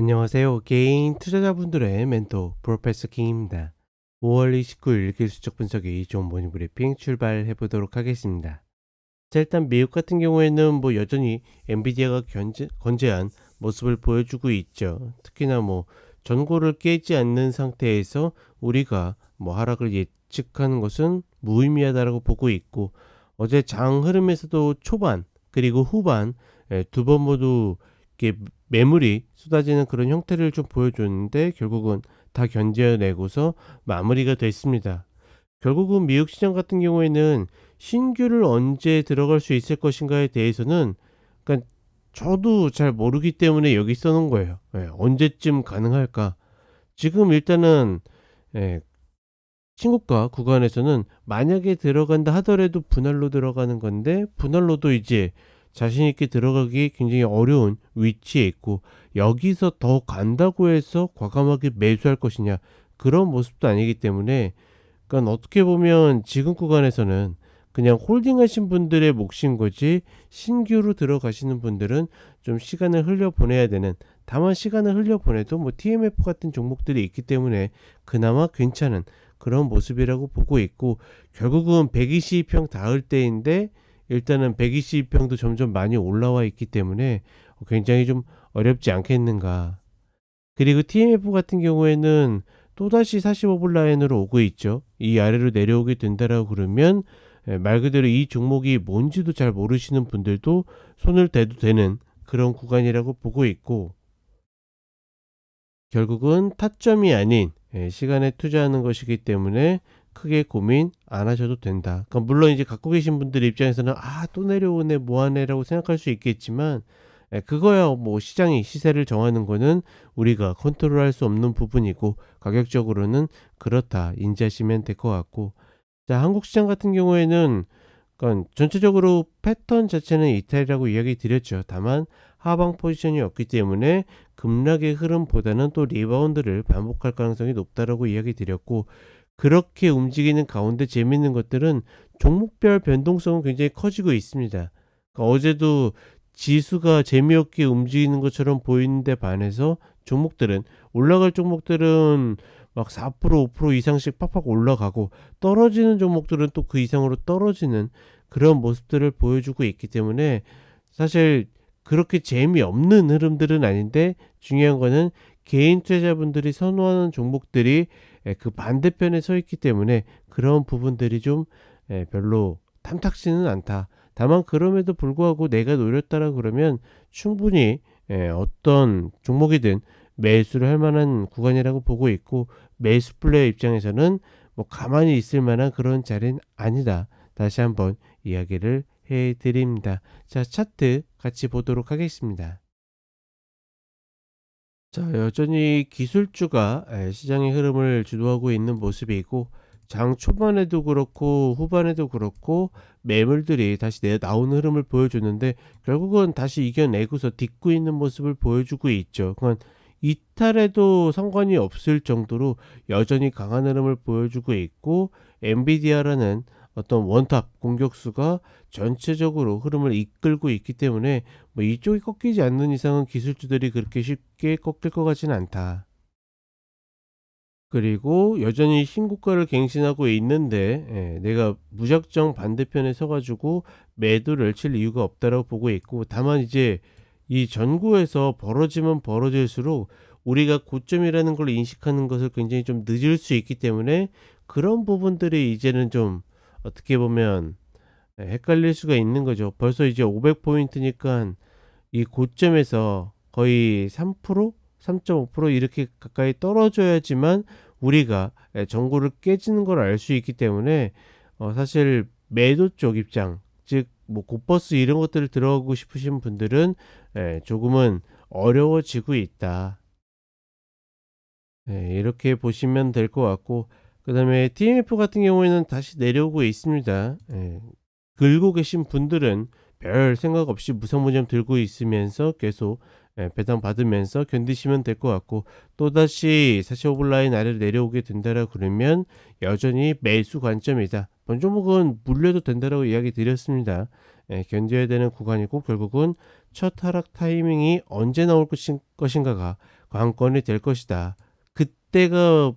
안녕하세요. 개인 투자자분들의 멘토 프로페서 킹입니다. 5월 29일 기술적 분석이 좋은 모닝 브리핑 출발해 보도록 하겠습니다. 자, 일단 미국 같은 경우에는 여전히 엔비디아가 건재한 모습을 보여주고 있죠. 특히나 전고를 깨지 않는 상태에서 우리가 하락을 예측하는 것은 무의미하다라고 보고 있고, 어제 장 흐름에서도 초반 그리고 후반 두 번 모두 이렇게 매물이 쏟아지는 그런 형태를 좀 보여줬는데, 결국은 다 견뎌내고서 마무리가 됐습니다. 결국은 미국 시장 같은 경우에는 신규를 언제 들어갈 수 있을 것인가에 대해서는, 그러니까 저도 잘 모르기 때문에 여기 써놓은 거예요. 언제쯤 가능할까? 지금 일단은 예, 신고가 구간에서는 만약에 들어간다 하더라도 분할로 들어가는 건데, 분할로도 이제 자신 있게 들어가기 굉장히 어려운 위치에 있고, 여기서 더 간다고 해서 과감하게 매수할 것이냐, 그런 모습도 아니기 때문에, 그러니까 어떻게 보면 지금 구간에서는 그냥 홀딩하신 분들의 몫인 거지, 신규로 들어가시는 분들은 좀 시간을 흘려 보내야 되는, 다만 시간을 흘려 보내도 TMF 같은 종목들이 있기 때문에 그나마 괜찮은 그런 모습이라고 보고 있고, 결국은 122평 닿을 때인데 일단은 122평도 점점 많이 올라와 있기 때문에 굉장히 좀 어렵지 않겠는가. 그리고 TMF 같은 경우에는 또다시 45불 라인으로 오고 있죠. 이 아래로 내려오게 된다라고 그러면 말 그대로 이 종목이 뭔지도 잘 모르시는 분들도 손을 대도 되는 그런 구간이라고 보고 있고, 결국은 타점이 아닌 시간에 투자하는 것이기 때문에 크게 고민 안 하셔도 된다. 그러니까 물론 이제 갖고 계신 분들 입장에서는 또 내려오네 뭐하네라고 생각할 수 있겠지만, 그거야 시장이 시세를 정하는 거는 우리가 컨트롤할 수 없는 부분이고, 가격적으로는 그렇다 인지하시면 될 것 같고. 자, 한국 시장 같은 경우에는 그러니까 전체적으로 패턴 자체는 이탈이라고 이야기 드렸죠. 다만 하방 포지션이 없기 때문에 급락의 흐름보다는 또 리바운드를 반복할 가능성이 높다라고 이야기 드렸고, 그렇게 움직이는 가운데 재밌는 것들은 종목별 변동성은 굉장히 커지고 있습니다. 그러니까 어제도 지수가 재미없게 움직이는 것처럼 보이는데 반해서 종목들은, 올라갈 종목들은 막 4% 5% 이상씩 팍팍 올라가고, 떨어지는 종목들은 또 그 이상으로 떨어지는 그런 모습들을 보여주고 있기 때문에, 사실 그렇게 재미없는 흐름들은 아닌데, 중요한 거는 개인 투자자분들이 선호하는 종목들이 그 반대편에 서 있기 때문에 그런 부분들이 좀 별로 탐탁지는 않다. 다만 그럼에도 불구하고 내가 노렸다라 그러면 충분히 어떤 종목이든 매수를 할 만한 구간이라고 보고 있고, 매수 플레이어 입장에서는 가만히 있을 만한 그런 자리는 아니다. 다시 한번 이야기를 해 드립니다. 자, 차트 같이 보도록 하겠습니다. 자, 여전히 기술주가 시장의 흐름을 주도하고 있는 모습이고, 장 초반에도 그렇고 후반에도 그렇고 매물들이 다시 나오는 흐름을 보여줬는데, 결국은 다시 이겨내고서 딛고 있는 모습을 보여주고 있죠. 그건 이탈에도 상관이 없을 정도로 여전히 강한 흐름을 보여주고 있고, 엔비디아라는 어떤 원탑 공격수가 전체적으로 흐름을 이끌고 있기 때문에 이쪽이 꺾이지 않는 이상은 기술주들이 그렇게 쉽게 꺾일 것 같지는 않다. 그리고 여전히 신고가를 갱신하고 있는데, 내가 무작정 반대편에 서가지고 매도를 칠 이유가 없다라고 보고 있고, 다만 이제 이 전고에서 벌어지면 벌어질수록 우리가 고점이라는 걸 인식하는 것을 굉장히 좀 늦을 수 있기 때문에, 그런 부분들이 이제는 좀 어떻게 보면 헷갈릴 수가 있는 거죠. 벌써 이제 500포인트니까 이 고점에서 거의 3%, 3.5% 이렇게 가까이 떨어져야지만 우리가 정고를 깨지는 걸 알 수 있기 때문에, 사실 매도 쪽 입장, 즉 곧버스 이런 것들을 들어가고 싶으신 분들은 조금은 어려워지고 있다. 이렇게 보시면 될 것 같고, 그 다음에 TMF 같은 경우에는 다시 내려오고 있습니다. 들고 계신 분들은 별 생각 없이 무상무점 들고 있으면서 계속 배당 받으면서 견디시면 될 것 같고, 또다시 45불 라인 아래로 내려오게 된다라 그러면 여전히 매수 관점이다. 본종목은 물려도 된다라고 이야기 드렸습니다. 견뎌야 되는 구간이고, 결국은 첫 하락 타이밍이 언제 나올 것인가가 관건이 될 것이다. 그때가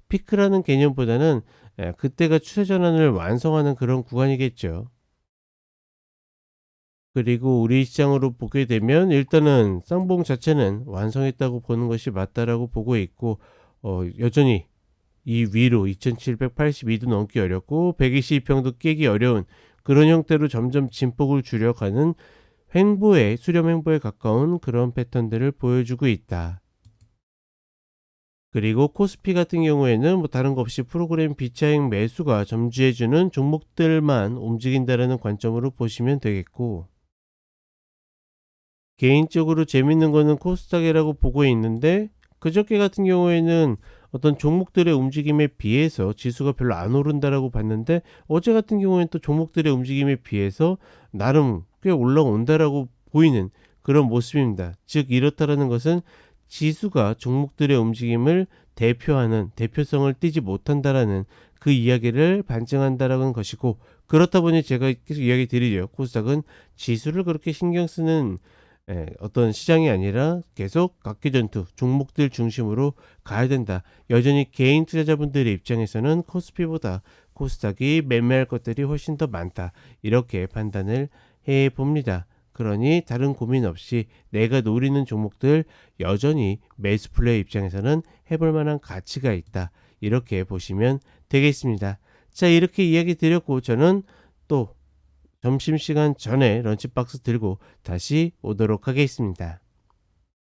피크라는 개념보다는 그때가 추세 전환을 완성하는 그런 구간이겠죠. 그리고 우리 시장으로 보게 되면 일단은 쌍봉 자체는 완성했다고 보는 것이 맞다라고 보고 있고, 여전히 이 위로 2782도 넘기 어렵고 122평도 깨기 어려운 그런 형태로 점점 진폭을 줄여가는 횡보에, 수렴 횡보에 가까운 그런 패턴들을 보여주고 있다. 그리고 코스피 같은 경우에는 뭐 다른 거 없이 프로그램 비차익 매수가 점주해주는 종목들만 움직인다라는 관점으로 보시면 되겠고, 개인적으로 재밌는 거는 코스닥이라고 보고 있는데, 그저께 같은 경우에는 어떤 종목들의 움직임에 비해서 지수가 별로 안 오른다라고 봤는데, 어제 같은 경우에는 또 종목들의 움직임에 비해서 나름 꽤 올라온다라고 보이는 그런 모습입니다. 즉 이렇다라는 것은 지수가 종목들의 움직임을 대표하는, 대표성을 띠지 못한다라는 그 이야기를 반증한다라는 것이고, 그렇다 보니 제가 계속 이야기 드리죠. 코스닥은 지수를 그렇게 신경 쓰는 어떤 시장이 아니라 계속 각기전투 종목들 중심으로 가야 된다. 여전히 개인 투자자분들의 입장에서는 코스피보다 코스닥이 매매할 것들이 훨씬 더 많다. 이렇게 판단을 해 봅니다. 그러니 다른 고민 없이 내가 노리는 종목들 여전히 매수 플레이 입장에서는 해볼 만한 가치가 있다. 이렇게 보시면 되겠습니다. 자, 이렇게 이야기 드렸고, 저는 또 점심시간 전에 런치박스 들고 다시 오도록 하겠습니다.